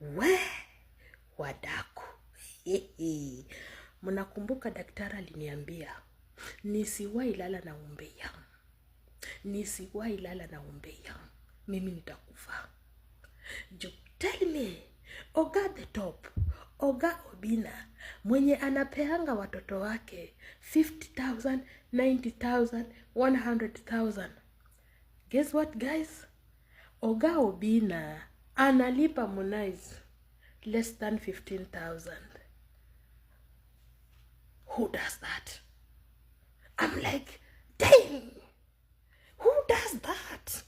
We wadaku. Mnakumbuka daktari aliniambia nisiwahi lala na umbea. Nisiwahi lala na umbea. Mimi nitakufa. Tell me, Oga the top, Oga Obina, mwenye anapeanga watoto wake 50,000, 90,000, 100,000. Guess what, guys? Oga Obina analipa Harmonize less than 15,000. Who does that? I'm like, dang, who does that?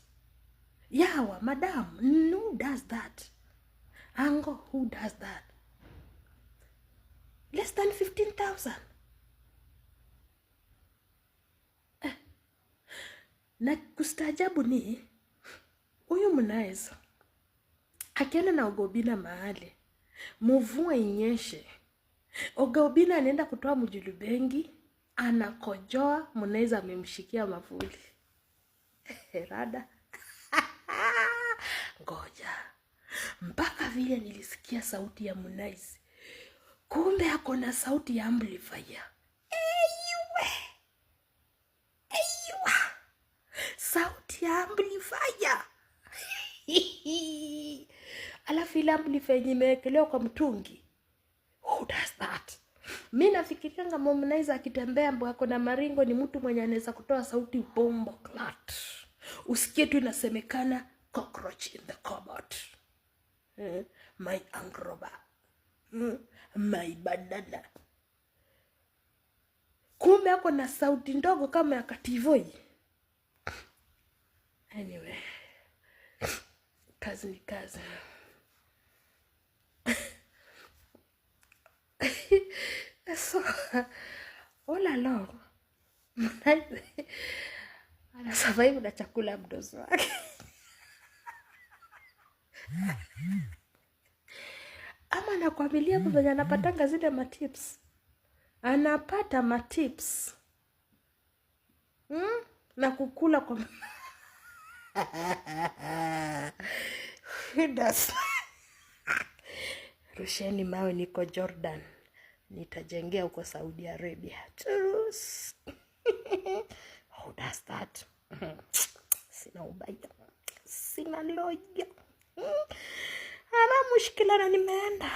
Yawa, madam, who does that? Ango, who does that? Less than 15,000. Na kustajabu ni huyu Harmonize akienda na Oga Obina mahali, mvua inyeshe, Oga Obina anaenda kutoa mjulubengi, anakojoa, Harmonize amemshikia mavuli. Rada. Ngoja. Mpaka vile nilisikia sauti ya Harmonize, kumbe ako na sauti ya amplifier. Eywa. Sauti ya amplifier. Alafu ile amplifier imewekelewa kwa mtungi. Who does that? Mimi nafikiria kama Harmonize akitembea mbo ako na maringo ni mtu mwenye anaweza kutoa sauti bombo clat. Usikie tu inasemekana cockroach in the cupboard. My angroba. My banana. Kumbe ako na sauti ndogo kama ya Kativoi. Anyway. Kazi ni kazi. So, all along, anasurvive na chakula mdozo wake. Ama nakwambia kwa venye anapatanga zile matips. Anapata matips. Na kukula kwa rusheni mawe, niko Jordan. Nitajengea huko Saudi Arabia. Who does that? Sina ubaya. Sina loja. Ana mushkila na nimeenda.